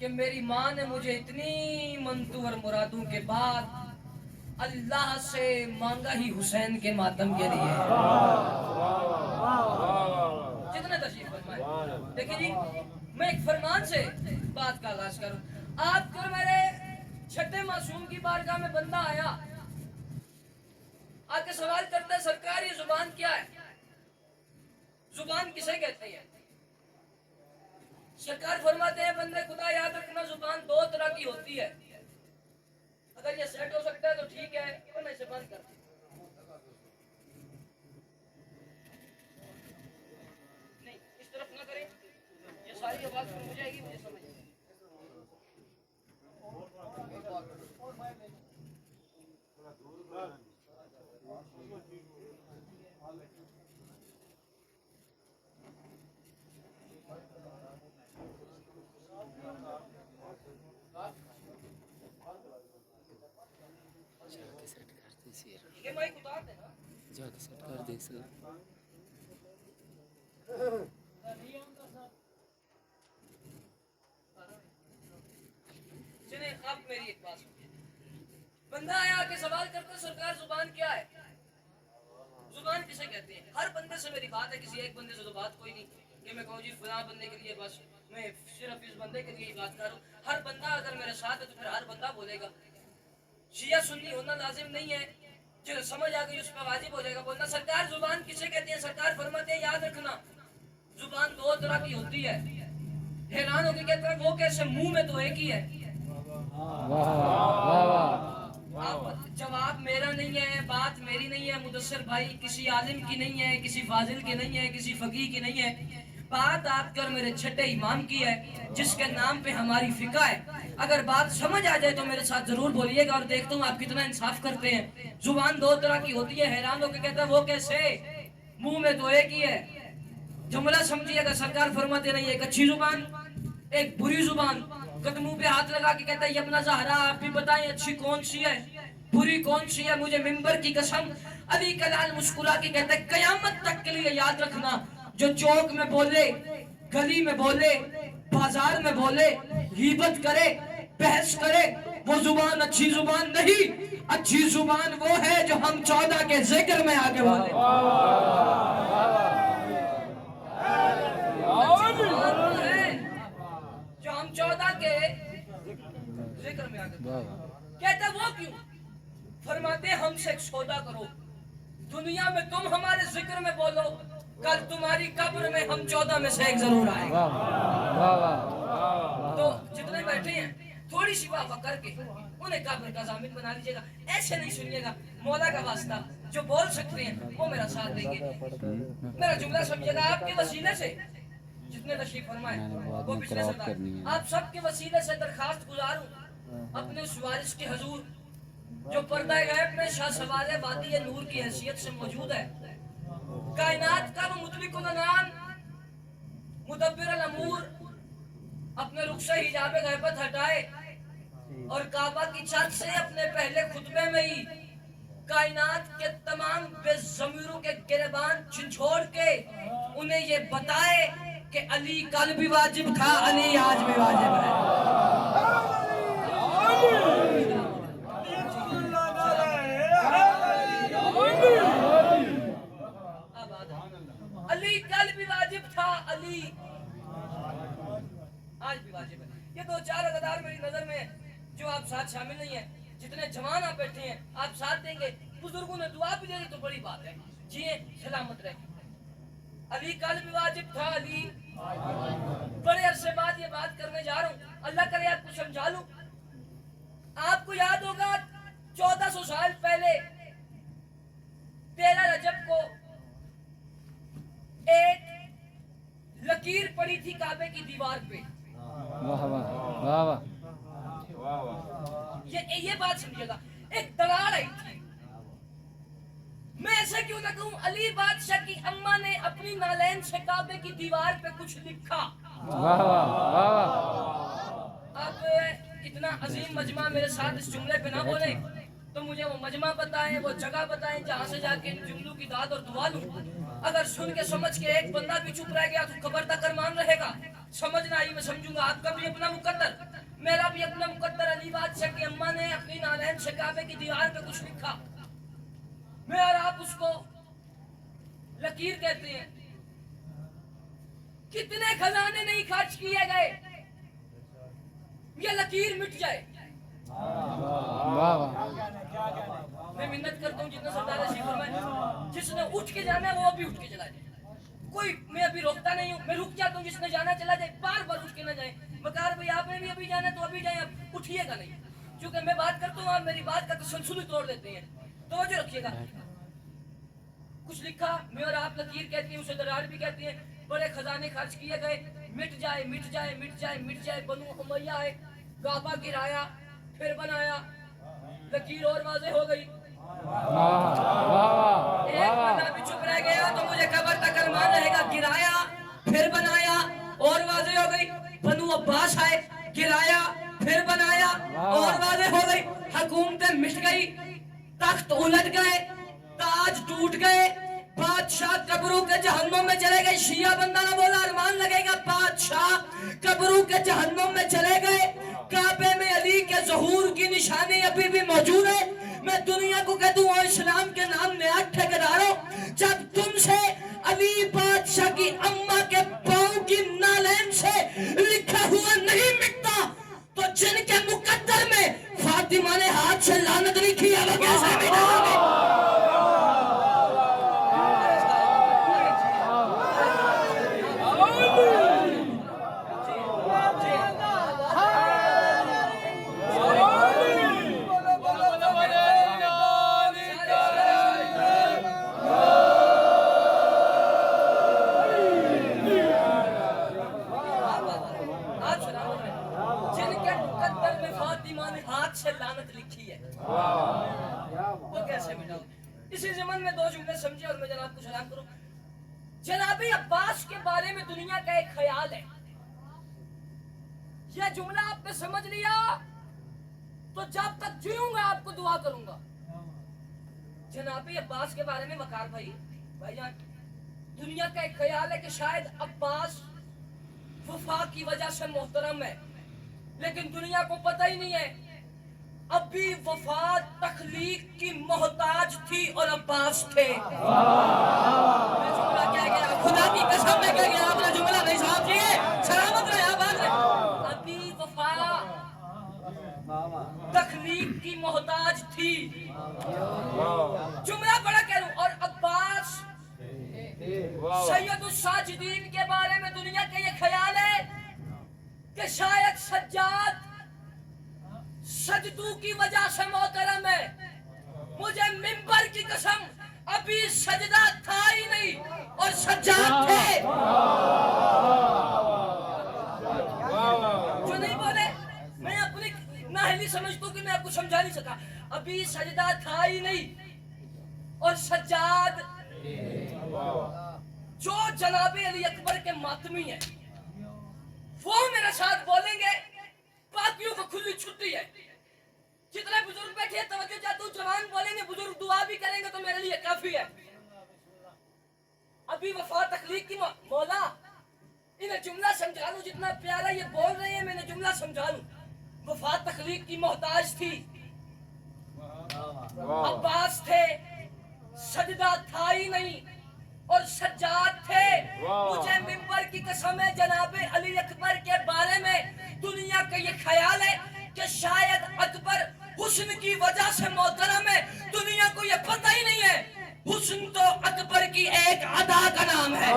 کہ میری ماں نے مجھے اتنی منتور مرادوں کے بعد اللہ سے مانگا ہی حسین کے ماتم کے لیے. جتنے تشریف فرمائے. دیکھیں جی میں ایک فرمان سے بات کا آغاز کروں. آپ کو میرے چھٹے معصوم کی بارگاہ میں بندہ آیا آ کے سوال کرتا ہے سرکار یہ زبان کیا ہے؟ زبان کسے کہتے ہیں؟ سرکار فرماتے ہیں بندے خدا یاد رکھنا زبان دو طرح کی ہوتی ہے. اگر یہ سیٹ ہو سکتا ہے تو ٹھیک ہے ورنہ اسے بند کر دیں. نہیں اس طرف نہ کریں یہ ساری آواز ہو جائے گی مجھے سمجھ نہیں. یہ مائک اتار دے نا جا کے سیٹ کر دے سر. چلیں آپ میری ایک بات سنیں. بندہ آیا کہ سوال کرتا سرکار زبان کیا ہے؟ زبان کسے کہتے ہیں؟ ہر بندے سے میری بات ہے, کسی ایک بندے سے تو بات کوئی نہیں کہ میں کہوں جی فلاں بندے کے لیے بس میں صرف اس بندے کے لیے ہی بات کروں. ہر بندہ اگر میرے ساتھ ہے تو پھر ہر بندہ بولے گا. شیعہ سنی ہونا لازم نہیں ہے, جو سمجھ آ گئی اس پہ واجب ہو جائے گا بولنا. سرکار زبان کسے کہتے ہیں؟ سرکار فرماتے ہیں یاد رکھنا زبان دو طرح کی ہوتی ہے. حیران ہو کے کہتے ہیں وہ کیسے؟ منہ میں تو ایک ہی ہے. جواب میرا نہیں ہے, بات میری نہیں ہے مدثر بھائی, کسی عالم کی نہیں ہے, کسی فاضل کی نہیں ہے, کسی فقیہ کی نہیں ہے. بات آپ کر میرے چھٹے امام کی ہے جس کے نام پہ ہماری فقہ ہے. اگر بات سمجھ آ جائے تو میرے ساتھ ضرور بولیے گا اور دیکھتا ہوں آپ کتنا انصاف کرتے ہیں. زبان دو طرح کی ہوتی ہے. حیران ہو کے کہتا ہے وہ کیسے؟ منہ میں تو ایک ہی ہے. جملہ سمجھیے گا. سرکار فرماتے نہیں ایک اچھی زبان ایک بری زبان. قدموں پہ ہاتھ لگا کے کہتا ہے یمنا زہرا آپ بھی بتائیں اچھی کون سی ہے بری کون سی ہے؟ مجھے منبر کی قسم علی کلال مسکرا کے کہتا ہے قیامت تک کے لیے یاد رکھنا جو چوک میں بولے, گلی میں بولے, بازار میں بولے, غیبت کرے, بحث کرے, وہ زبان اچھی زبان نہیں. اچھی زبان وہ ہے جو ہم 14 کے ذکر میں آگے بولے. جو ہم 14 کے ذکر میں آگے بولے. کہتا ہے وہ کیوں؟ فرماتے ہیں ہم سے ایک سودا کرو, دنیا میں تم ہمارے ذکر میں بولو, کل تمہاری قبر میں ہم 14 میں سے ایک ضرور آئے گا. تو جتنے بیٹھے ہیں تھوڑی سی وافہ کر کے انہیں قبر کا ضامن بنا لیجیے گا. ایسے نہیں سنیے گا, مولا کا واسطہ جو بول سکتے ہیں وہ میرا ساتھ دیں گے. میرا جملہ سمجھے گا. آپ کے وسیلے سے جتنے تشریف فرمائے وہ پچھلے سردار, آپ سب کے وسیلے سے درخواست گزاروں اپنے اس وارث کے حضور جو پردہ غیب میں شاہ سوال وادی نور کی حیثیت سے موجود ہے, کائنات کا وہ مطلق العنان مدبر الامور, اپنے رخ سے حجاب غیبت ہٹائے اور کعبہ کی چھت سے اپنے پہلے خطبے میں ہی کائنات کے تمام بے ضمیروں کے گریبان جھنجھوڑ کے انہیں یہ بتائے کہ علی کل بھی واجب تھا, علی آج بھی واجب ہے. علی کل بھی واجب تھا, علی آج بھی واجب ہے. یہ دو چار عددار میری نظر میں جو آپ ساتھ شامل نہیں ہیں, جتنے جوان آپ بیٹھے ہیں آپ ساتھ دیں گے. بزرگوں نے دعا بھی دے دی تو بڑی بات ہے, جیے سلامت رہے. علی کل بھی واجب تھا, علی بڑے عرصے بعد یہ بات کرنے جا رہا ہوں, اللہ کرے آپ کو سمجھا لوں. آپ کو یاد ہوگا 1400 سال پہلے 13 رجب کو ایک لکیر پڑی تھی کعبے کی دیوار پہ. یہ بات سمجھے گا, ایک دراڑ آئی تھی. میں ایسا کیوں نہ کہوں, علی بادشاہ کی اماں نے اپنی نالین سے کعبے کی دیوار پہ کچھ لکھا. اب اتنا عظیم مجمع میرے ساتھ اس جملے پہ نہ بولیں تو مجھے وہ مجمع بتائیں, وہ جگہ بتائیں جہاں سے جا کے ان جملوں کی داد اور دعا لوں. اگر سن کے سمجھ کے ایک بندہ بھی چپ رہ گیا تو قبر تک ارمان رہے گا. سمجھ نہ آئی میں سمجھوں گا آپ کا بھی اپنا مقدر. میرا بھی اپنا مقدر علی بادشاہ کی اماں نے اپنی نالین سے کعبے کی دیوار پہ کچھ لکھا، میں اور آپ اس کو لکیر کہتے ہیں. کتنے خزانے نہیں خرچ کیے گئے یہ لکیر مٹ جائے. میں منت کرتا ہوں جتنا سردار رشید فرمائے جس نے اٹھ کے جانا ہے وہ ابھی اٹھ کے چلا جائے. کوئی میں ابھی روکتا نہیں ہوں، میں رک جاتا ہوں. جس نے جانا چلا جائے، بار بار اٹھ کے نہ جائیں. مکار بھائی آپ نے بھی ابھی جانا ہے تو ابھی جائیں، اب اٹھیے گا نہیں. چونکہ میں بات کرتا ہوں آپ میری بات کا تسلسل توڑ دیتے ہیں. توجہ رکھیے گا. کچھ لکھا، میں اور آپ لکیر کہتی ہیں، اسے دراڑ بھی کہتی ہیں. بڑے خزانے خرچ کیے گئے، مٹ جائے مٹ جائے مٹ جائے مٹ جائے. بنو امیہ آئے، کعبہ گرایا، پھر بنایا. لکیر اور واضح ہو گئی. ایک بندہ بھی چپ رہ گیا تو مجھے قبر تک ارمان رہے گا. گرایا پھر بنایا اور واضح ہو گئی. بنو عباس آئے، گرایا پھر بنایا اور واضح ہو گئی. حکومتیں مٹ گئی، تخت الٹ گئے، تاج ٹوٹ گئے. بادشاہ قبروں کے جہنم میں چلے گئے. شیعہ بندہ نہ بولا ارمان لگے گا. بادشاہ قبروں کے جہنم میں چلے گئے. کعبے میں علی کے ظہور کی نشانی ابھی بھی موجود ہے. میں دنیا کو کہہ دوں اور اسلام کے نام نیا ٹھیکیداروں، جب تم سے علی بادشاہ کی اماں کے پاؤں کی نالین سے لکھا ہوا نہیں مٹتا تو جن کے مقدر میں فاطمہ نے ہاتھ سے لعنت لکھی ہے وہ کیسے مٹا گے؟ اسی ضمن میں دو جملے سمجھے اور میں جناب کو سلام کروں. جناب عباس کے بارے میں دنیا کا ایک خیال ہے. یہ جملہ آپ نے سمجھ لیا تو جب تک جیوں گا آپ کو دعا کروں گا. جناب عباس کے بارے میں وقار بھائی جان، دنیا کا ایک خیال ہے کہ شاید عباس وفا کی وجہ سے محترم ہے، لیکن دنیا کو پتہ ہی نہیں ہے ابھی وفا تخلیق کی محتاج تھی اور عباس تھے. میں جملہ کیا گیا، خدا کی قسم میں کیا گیا، آپ نے جملہ نہیں سمجھ لیے. سلامت رہے آباد رہے. ابھی وفا تخلیق کی محتاج تھی. جملہ بڑا کہہ لوں. اور عباس سید الساجدین کے بارے میں دنیا کا یہ خیال ہے کہ شاید سجاد سجدوں کی وجہ سے محترم ہے. مجھے منبر کی قسم ابھی سجدہ تھا ہی نہیں اور سجاد تھے. جو نہیں بولے میں اپنی نااہلی سمجھتا ہوں کہ میں آپ کو سمجھا نہیں سکا. ابھی سجدہ تھا ہی نہیں اور سجاد. جو جناب علی اکبر کے ماتمی ہیں وہ میرے ساتھ بولیں گے. باقیوں کو کھلی چھٹی ہے. جتنے بزرگ بیٹھے ہیں توجہ چاہتا ہوں، جوان بولیں گے، بزرگ دعا بھی کریں گے تو میرے لیے کافی ہے. ابھی وفا تخلیق کی مولا انہیں جملہ سمجھا لوں. جتنا پیارا یہ بول رہے ہیں میں انہیں جملہ سمجھا لوں. وفا تخلیق کی محتاج تھی، عباس تھے، سجدہ تھا ہی نہیں اور سجاد تھے. مجھے منبر کی قسم ہے جناب علی اکبر کے بارے میں دنیا کا یہ خیال ہے کہ شاید اکبر حسن کی وجہ سے محترم ہے. دنیا کو یہ پتہ ہی نہیں ہے حسن تو اکبر کی ایک ادا کا نام ہے.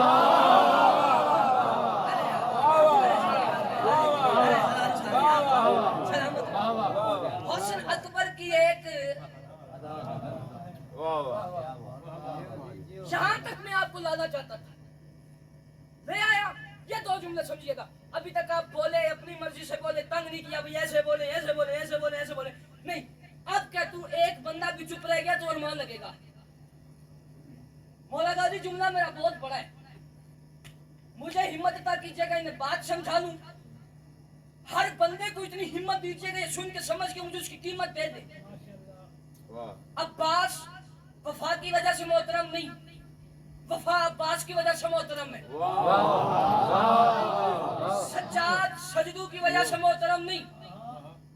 حسن اکبر کی ایک. یہاں تک میں آپ کو لانا چاہتا تھا. میں آیا یہ دو جملے سمجھیے گا. ابھی تک آپ بولے اپنی مرضی سے بولے، تنگ نہیں کیا بھائی ایسے بولے ایسے بولے ایسے بولے ایسے بولے نہیں. اب کہتا ہوں ایک بندہ بھی چپ رہ گیا تو ارمان لگے گا. مولا غازی جملہ میرا بہت بڑا ہے. مجھے ہمت عطا کیجیے گا انہیں بات سمجھا لوں. ہر بندے کو اتنی ہمت دیجیے گا یہ سن کے سمجھ کے مجھے اس کی قیمت دے دے. عباس وفا کی وجہ سے محترم نہیں، وفا عباس کی وجہ سے محترم ہے. سجاد سجدوں کی وجہ سے محترم نہیں،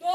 2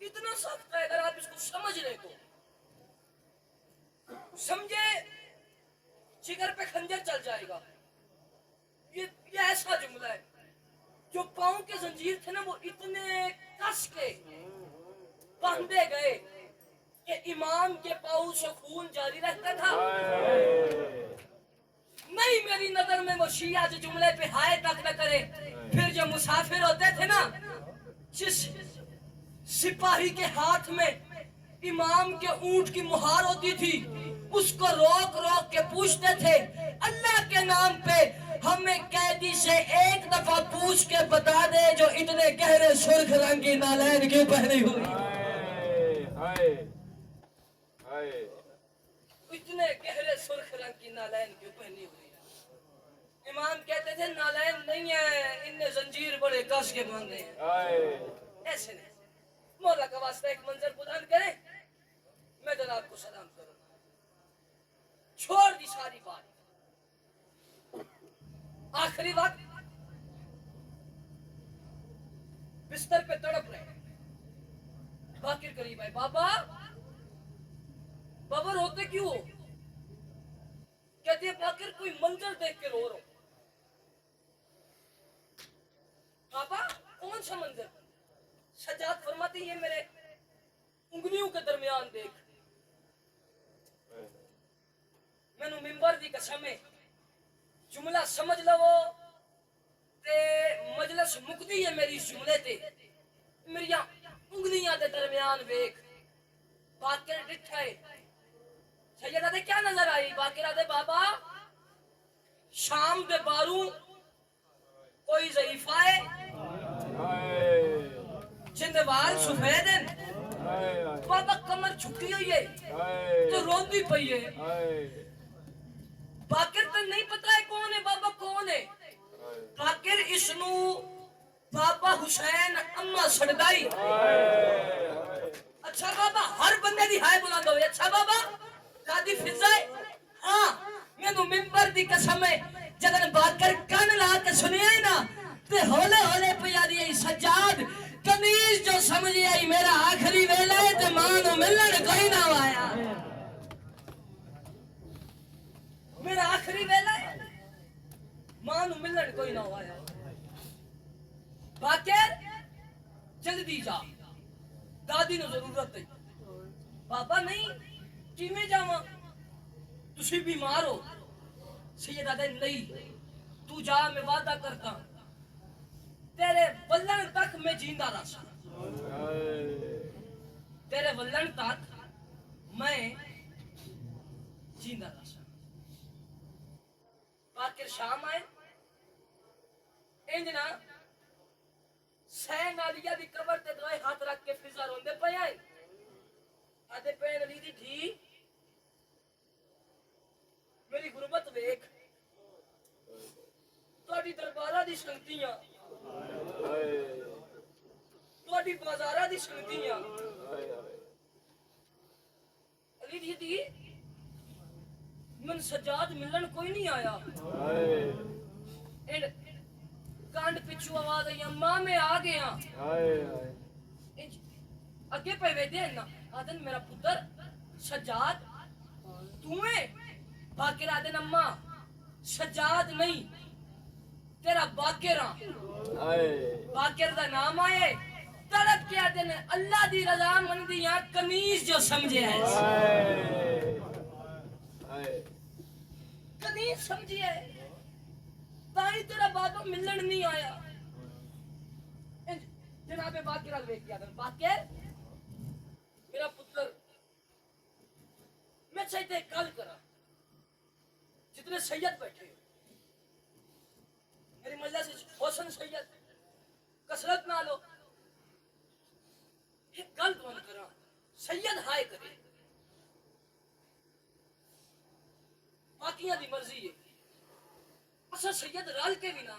اتنا سخت ہے اگر آپ اس کو سمجھ لیں تو سمجھے جگر پہ خنجر چل جائے گا. یہ ایسا جملہ ہے. جو پاؤں کے زنجیر تھے نا وہ اتنے کس کے باندھے گئے کہ امام کے پاؤں سے خون جاری رہتا تھا. نہیں میری نظر میں وہ شیعہ جو جملے پہ ہائے تک نہ کرے. پھر جو مسافر ہوتے تھے نا جس سپاہی کے ہاتھ میں امام کے اونٹ کی مہار ہوتی تھی اس کو روک روک کے پوچھتے تھے اللہ کے نام پہ ہمیں قیدی سے ایک دفعہ پوچھ کے بتا دے جو اتنے گہرے سرخ رنگ کی نالین کیوں پہنی ہوئی. اتنے گہرے سرخ رنگ کی نالین کیوں پہنی ہوئی. امام کہتے تھے نالین نہیں ہے ان نے زنجیر بڑے کس کے باندھے ہیں. ایسے نہیں. مولا کا واسطہ ایک منظر بلند کریں میں جناب کو سلام کروں. چھوڑ دی ساری بات. آخری وقت بستر پہ تڑپ رہے. باقر قریب ہے. بابا بابا روتے کیوں ہو؟ کہتے ہیں باقر کوئی منظر دیکھ کے رو رہا ہوں. بابا کون سا منظر؟ سجاد فرماتے یہ میرے انگلیوں کے درمیان دیکھ. میں نو ممبر دی قسم ہے جملہ سمجھ لو تے مجلس مکدی ہے میری جملے تے. میری انگلیاں دے درمیان ویکھ. باقر ڈٹھا ہے. سیدہ دے کیا نظر آئی؟ باقر دے بابا شام دے باروں کوئی ضعیفہ ہے جندے وال سفید ہیں. بابا کمر جھکی ہوئی ہے تو روندی پئی ہے. باقر تو نہیں پتا ہے کون ہے. بابا کون ہے؟ باقر اس نو بابا حسین اما سڑدائی. اچھا بابا ہر بندے دی ہائے بلند ہوئے. اچھا بابا دادی فضا ہے. ہاں میں نو ممبر دی قسم ہے جدن باقر کن لا کے سنیا ہے نا تے ہولے ہولے پیا دی سجاد کنیز جو سمجھی آئی میرا آخری ویلہ ہے تے ماں نو ملن کوئی نہ آیا. میرا آخری ویلہ ہے ماں نو ملن کوئی نہ آیا. باقر جلدی جا دادی نو ضرورت ہے. بابا نہیں کیویں جاواں تسی بیمار ہو. سیدہ دے نہیں تو جا میں وعدہ کرتا تیرے ولن تک میں جیندہ رہا. تیرے ولن تک میں جیندہ رہا. باقر شام آئے انجنا سین علیہ دی قبر تے دوائے ہاتھ رکھ کے فضا روندے پہ آئے. آدھے پین علی دی تھی میری غربت ویک توڑی دربارہ دی سنگتیاں توڑی بازارہ دی سنگتیاں. علی دی تھی من سجاد ملن کوئی نہیں آیا. کانڈ پچھو آواز آئی اماں میں آ گیا. اگے پہ ویدے ہیں نا آدن میرا پتر سجاد تمہیں. باقر آدن اماں سجاد نہیں تیرا باقر ہاں. باقر دا نام آئے تڑپ کے آدن اللہ دی رضا مندیاں کنیز جو سمجھے ہے. کنیز سمجھے تائی تیرا بابا ملن نہیں آیا. جناب باقر آدھے کیا دن باقر میرا پتر میں چاہتے کل کرا جتنے سید بیٹھے میری مجلس سے حسن سید کسرت نہ لو ایک گل کون کرا سید ہائے کرے باقیاں دی مرضی ہے. اصل سید رال کے بھی نہ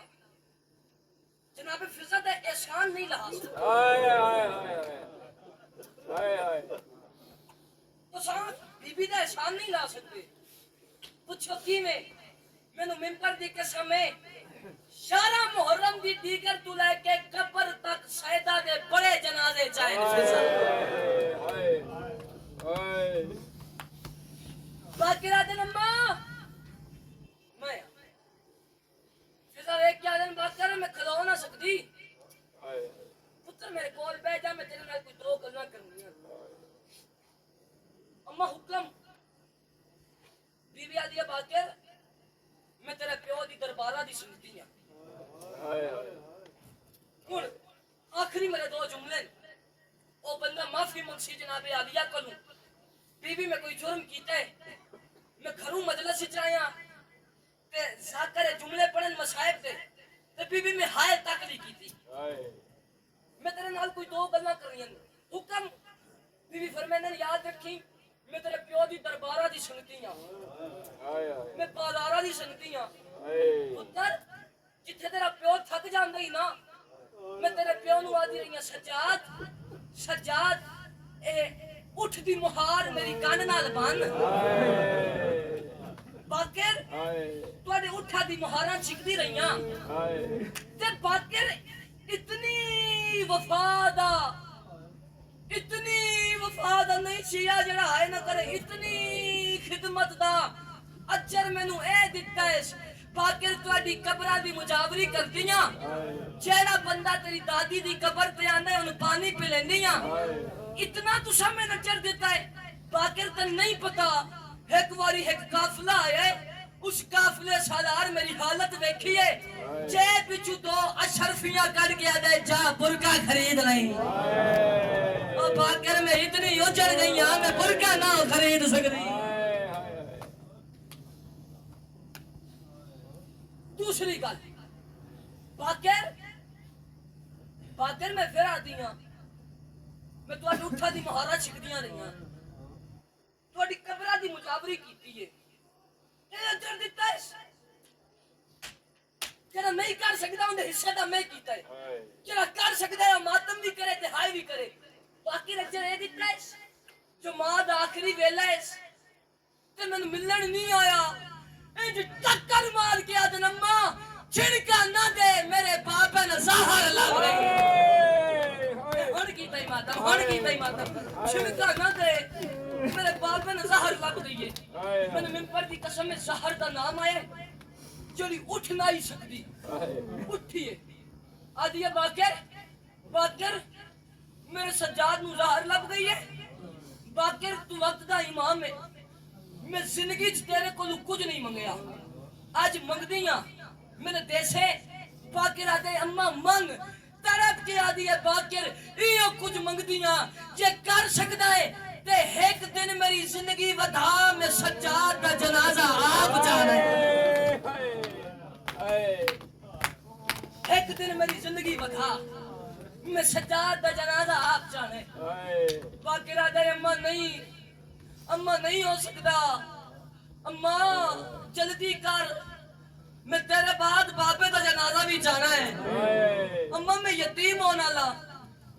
جناب فضا دا احسان نہیں لہا سکتا. تو ساتھ بی بی دا احسان نہیں لا سکتے. پوچھو کی میں نو ممبر دی قسم ہے 11 محرم دی دیگر تو لے کے قبر تک سیدہ دے بڑے جنازے چاہے فضا. جملے او بندہ معافی منگسی جناب عالیہ کلوں بی بی میں کوئی جرم کیتا ہے میں گھروں مجلس وچ آیا تے ذاکر جملے پڑھن مصائب تے بی بی میں ہائے تک نہیں کیتی میں تیرے نال کوئی دو گلاں کرنیاں حکم بی بی فرمائے یاد رکھی میں تیرے پیو دی دربارہ دی سنتی ہاں میں پالارا دی سنتی ہاں پتر جتھے تیرا پیو تھک جاندا ہی نا میں تیرے پیو نو آدھی رہی ہاں سجاد اے اٹھ دی مہار میری کان نال بن باقر تواڈے اٹھا دی مہاراں چھکدی رہیاں تے باقر اتنی وفادہ نہیں شیعہ جڑا ہے نہ کرے اتنی خدمت دا اجر مینوں اے دتا ہے باقر تواڈی قبراں دی مجاوری کردیاں جیڑا بندہ تیری دادی دی قبر تے آندا ہے اونوں پانی پلینیاں اتنا تساں میں اجر دیتا ہے باقر تے نہیں پتا ایک واری ایک قافلہ آیا ہے اس قافلے سالار میری حالت ویکھی ہے جیب وچ دو اشرفیاں کڈ کے دے جا برقع خرید لیں او باقر میں اتنی اجڑ گئی ہاں میں برقع نہ خرید سکدی دوسری گل باقر میں پھر آتی ہاں میں تواڈی اٹھا دی مہارا چھکدیاں رہیاں تواڈی قبراں دی مجاوری کیتی ہے اے اجر دتا ہے جڑا نہیں کر سکدا اون حصے دا میں کیتا ہے جڑا کر سکدا ہے ماتم بھی کرے تے ہائے بھی کرے باقی اجر اے دتا ہے جو ماں دا آخری ویلا ہے تے مینوں ملن نہیں آیا اے جو ٹکر مار کے آدن اماں چھڑکا نہ دے میرے باپ نے زہر لگ رہی ہن کی تے ماتم چھڑکا نہ دے میرے باپ نے زہر لگ رہی ہے میں نے ممبر دی قسم میں زہر دا نام آیا جڑی اٹھ نہ ہی سکدی اٹھی ہے آدھی ہے باقر میرے سجاد نو زہر لگ گئی ہے باقر تو وقت دا امام ہے میں زندگی چ تیرے کولو کچھ نہیں منگیا اج منگدیاں میرے دیسے باقر آدھے اماں منگ تڑپ کے آدھی ہے باقر ایو کچھ منگدیاں جے کر سکدا ہے تے ایک دن میری زندگی ودا میں سجاد دا جنازہ آپ جانا ہے ایک دن میری زندگی ودا میں سجاد دا جنازہ آپ جانا ہے باقر آدھے اماں نہیں ہو سکتا اماں جلدی کر میں تیرے بعد بابے دا جنازہ بھی جانا ہے اماں میں یتیم ہونا لا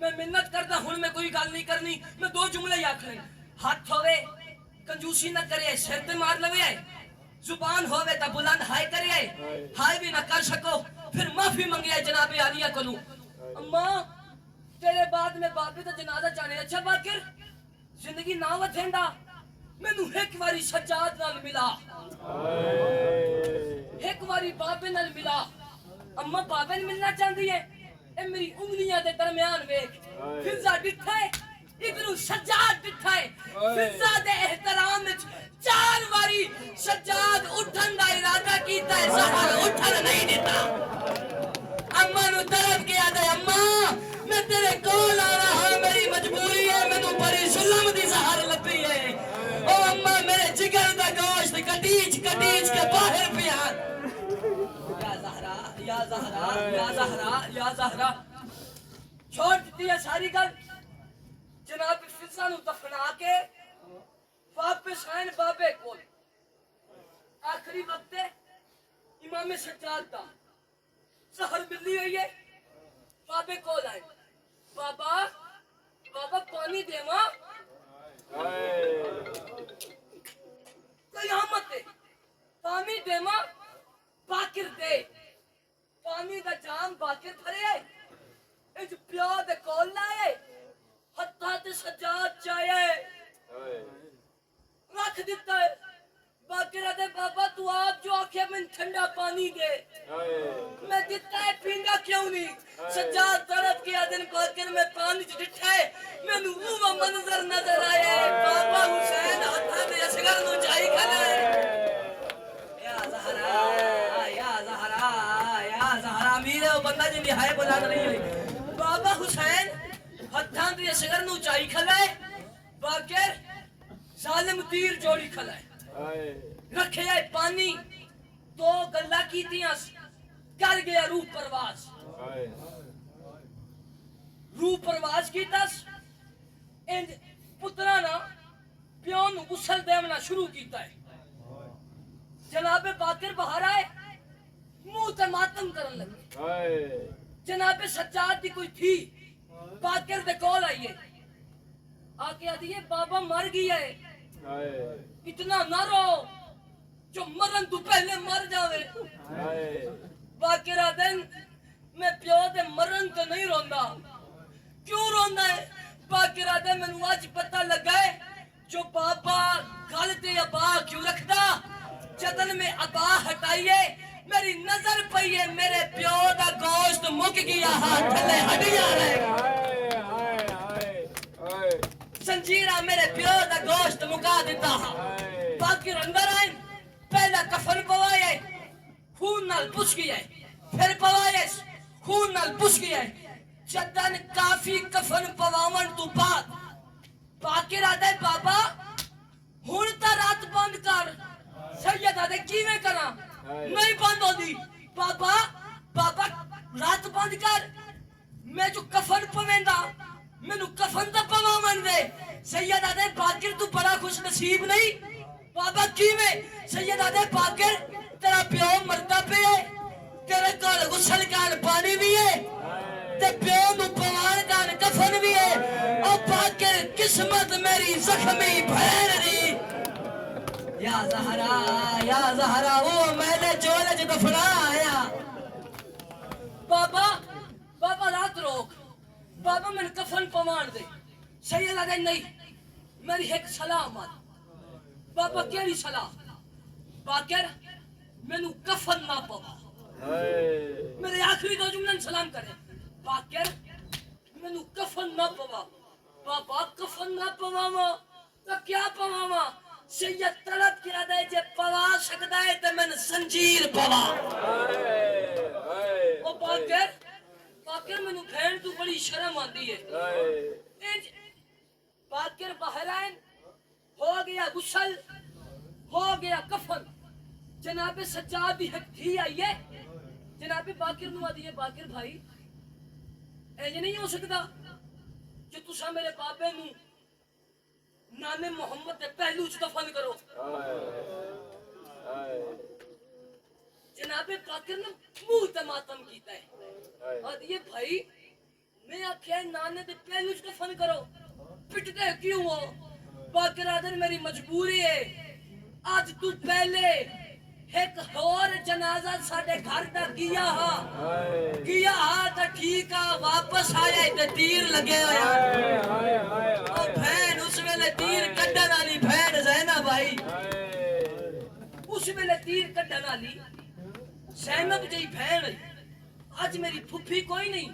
میں منت کرتا ہوں میں کوئی گل نہیں کرنی میں دو جملے ہی آکھنے ہاتھ ہوئے کنجوسی نہ کرے سر تے مار لوے زبان ہوئے تا بلند ہائے کرے ہائے بھی نہ کر سکو پھر معافی منگے جناب عالیہ کلوں اماں تیرے بعد میں بابے دا جنازہ جانے اچھا باقر زندگی نہ وتھیندا مینوں ایک واری سجاد نال ملا ایک واری بابے نال ملا اماں بابے نال ملنا چاہندی ہے اے میری انگلیاں دے درمیان ویکھ فضا ڈٹھا ہے ادھر سجاد ڈٹھا ہے فضا دے احترام وچ چار واری سجاد اٹھن دا ارادہ کیتا ہے زہر اٹھن نہیں دیتا اماں نو طرف کیا دے اماں میں تیرے کول آ رہا میری مجبوری ہے میں تو بڑی ظلم دی زہر لبی ہے او اماں میرے جگر دا گوشت کٹیچ کے باہر پیا یا زہرا چھوڑ دیتی ہے ساری گل جناب فضا نو دفنا کے واپس آئیں بابے کول آخری وقت امام سجاد دا زہر ملی ہوئی ہے بابے کول آئے بابا پانی دیواں قیامت ہے پانی دیواں باقر دے پانی دا جام باقر بھرے اج پیو دے کول لائے ہتھاں تے سجاد چاہے رکھ دیتا ہے باقر دے بابا تو آپ جو آکھے میں ٹھنڈا پانی دے میں دیتا ہے پینگا کیوں نہیں سجاد طرف کیا دن باقر میں پانی جو ڈٹھا ہے میں نو وہ منظر نظر آئے بابا حسین ہتھاں تے اصغر نو چاہی کھلے یا زہرا میرے وہ بندہ جی نہائے بلند نہیں ہوئی بابا حسین دے سگر نو چائی کھلائے باکر ظالم تیر جوڑی کھلائے رکھے آئے پانی تو گلہ کی دیاں کر گیا روح پرواز روح پرواز کی تس انج پترانا پیون غسل دیونا شروع کیتا ہے جناب باکر باہر آئے منہ تے ماتم کرن لگے جناب سجاد دی کوئی تھی باکر دے کول آئیے آکے آدھیے بابا مر گیا ہے اتنا نہ رو جو مرن تو پہلے مر جاوے باکر آدھن میں پیو دے مرن تو نہیں روندا کیوں روندا ہے باکر آدھن میں نواج پتہ لگا ہے جو بابا گھالتے ابا کیوں رکھدا جدن میں ابا ہٹائیے میری نظر پئیے میرے پیو دا گوشت مک گیا ہاتھ تھلے ہڈیاں رہے سنجیرہ میرے پیو دا گوشت مکا دیتا ہاں باقی اندر آئیں پہلا کفن پوائے خون نال پوچھ گیا ہے پھر پوائے خون نال پوچھ گیا ہے جدن کافی کفن پواون تو بعد باقی رہتا ہے بابا ہون تا رات بند کر سید آدھے کیویں کرا نہیں بند ہو دی بابا بابا رات بند کر میں جو کفن پویندا میں نو کفن دا پواون دے سید آدھے باقر تو بڑا خوش نصیب نہیں بابا کیویں سید آدھے باقر تیرا پیو مرتا پہ ہے تیرے کول غسل کان پانی بھی ہے تے پیو نو پوان کان کفن بھی ہے او باقر قسمت میری زخمی بھین دی یا زہرا وہ میں نے جولج دفنایا بابا رات روک بابا میں کفن پوان دے سید آدھے نہیں میری ایک سلام آدھ بابا کیڑی سلام باکر میں نو کفن نہ پوا میرے آخری دو جملن سلام کرے باکر میں نو کفن نہ پوا بابا کفن نہ پوا تو کیا پوا سید طلب کیا دے جے پوا سکتا ہے تو میں نے سنجیر پوا او باکر میں نو بھین تو بڑی شرم آندی ہے باکر بہرائن ہو گیا غسل ہو گیا کفن جناب سجاد بھی حق تھی آئیے جناب باکر نو آدھیے باکر بھائی ایجے نہیں ہو سکتا جو تسا میرے بابے نو نانے محمد دے پہلو چ دفن کرو جناب باکر نے منہ تے ماتم کیتا ہے آدھیے بھائی میں آکھیا نانے دے پہلو چ دفن کرو پٹتے کیوں ہو باکر آدھر میری مجبوری ہے آج تو پہلے ایک اور جنازہ ساڑھے گھر دا گیا ہاں تا ٹھیک آ واپس آیا ہے تا تیر لگے ہویا اور بھین اس میں تیر کٹن آلی بھین زینب بھائی اس میں تیر کٹن آلی زینب جائی بھین آج میری پھپھی کوئی نہیں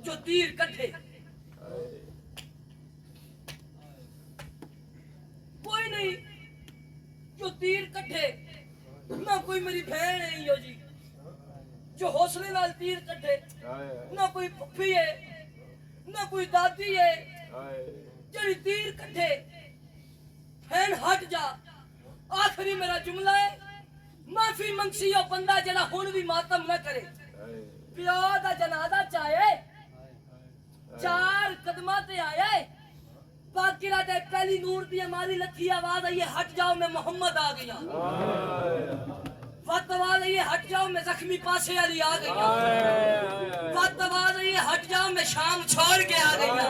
جو تیر کٹھے کوئی نہیں جو تیر کٹھے نہ کوئی میری بہن ہے ہو جی جو حوصلے نال تیر کٹھے نہ کوئی پھپھی ہے نہ کوئی دادی ہے جڑی تیر کٹھے بہن ہٹ جا آخری میرا جملہ ہے معافی منگسی ہو بندہ جڑا ہن بھی ماتم نہ کرے پیو دا جنازہ چاہے 4 قدمہ تے آئے باقی رہتا ہے پہلی نور دی ہماری لتھی آواز آئیے ہٹ جاؤ میں محمد آ گیا وقت آواز آئیے ہٹ جاؤ میں زخمی پاسے علی آ گیا وقت آواز آئیے ہٹ جاؤ میں شام چھوڑ کے آ گیا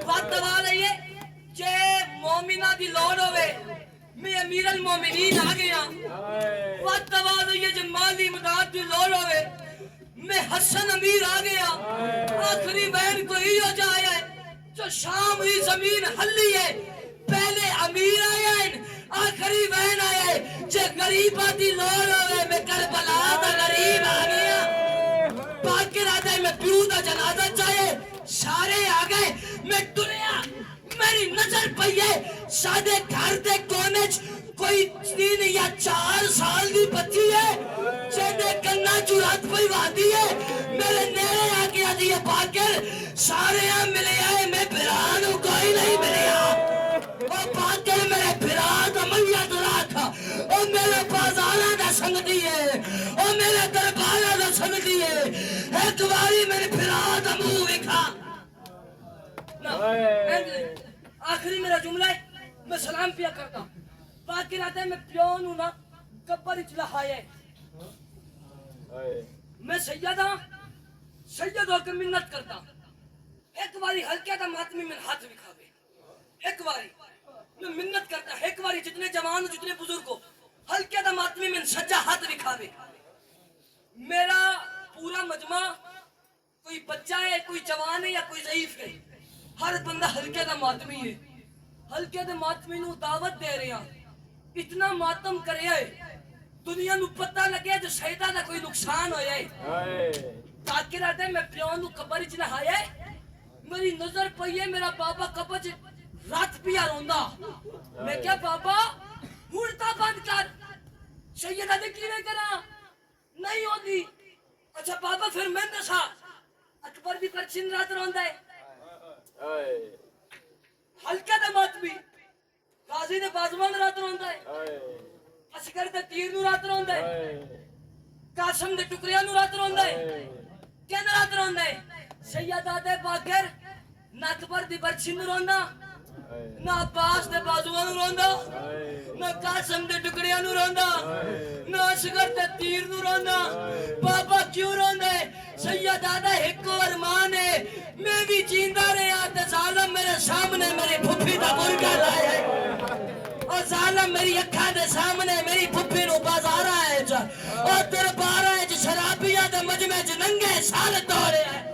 وقت آواز آئیے جے مومنہ دی لوڑ ہوئے میں امیر المومنین آ گیا وقت آواز آئیے جے مالی مداد دی لوڑ ہوئے میں حسن امیر آ گیا آخری بہن کو ہی ہو جایا ہے جو شام ہی زمین ہلی ہے پہلے امیر آیا ہے آخری بہن آیا ہے جو غریب آتی لوڑ ہوئے میں کربلا دا غریب آ گیا باقر آتا ہے میں پیو دا جنازہ چاہے سارے آ گئے میں دنیا میری نظر پئیے سادے گھر دے کونچ کوئی 3 یا 4 سال دی بچی ہے جیدے کنا چورات پئی وادی ہے میرے نیرے آ کے آدھی ہے باقر سارے ملے آئے سکتی ہے ایک باری میرے پھرا دا منہ وکھا آخری میرا جملہ ہے میں سلام پیا کرتا باقی رہتا ہے میں پیون ہوں نا کبر اچ لہایا میں سید ہاں سید ہو کے منت کرتا ایک باری ہلکے دا ماتمی میں ہاتھ وکھاوے ایک باری میں منت کرتا ایک باری جتنے جوان ہو جتنے بزرگ ہو ہلکے دا ماتمی میں سجا ہاتھ وکھاوے میرا پورا مجمع کوئی بچہ ہے کوئی جوان ہے یا کوئی ضعیف ہے ہر بندہ ہلکے دا ماتمی ہے ہلکے دے ماتمی نو دعوت دے رہے ہیں اتنا ماتم کرے دنیا نو پتہ لگے جو شہیدہ دا کوئی نقصان ہویا ہے تاکہ رہتے ہیں میں پیون نو قبر اچ نہایا ہے میری نظر پئی ہے میرا بابا قبر اچ رات پیا روندا میں کیا بابا ہڑتا بند کر شہیدہ دے کیویں کراں نہیں ہوندی اچھا بابا پھر میں دسا اکبر بھی پرچین رات روندا ہے ہلکے دے ماتمی غازی دے بازوان رات روندا ہے عسکر دے تیر نو رات روندا ہے قاسم دے ٹکریاں نو رات روندا ہے کین رات روندا ہے سیدہ دے باگر نہ اکبر دی برچھی نو روندا نہ عباس دے بازوان نو روندا نہ قاسم دے ٹکریاں نو روندا نہ عسکر دے تیر نو روندا بابا کیوں روندا ہے سیدہ دا ایک ارمان ہے میں بھی جیندا رہیا تے ظالم میرے سامنے میری پھپھی دا مرغا لایا ہے اور ظالم میری اکھاں دے سامنے میری پھپھی نو بازار آئے جا اور دربار آئے جا شرابیاں دے مجمع چ ننگے سال دورے آئے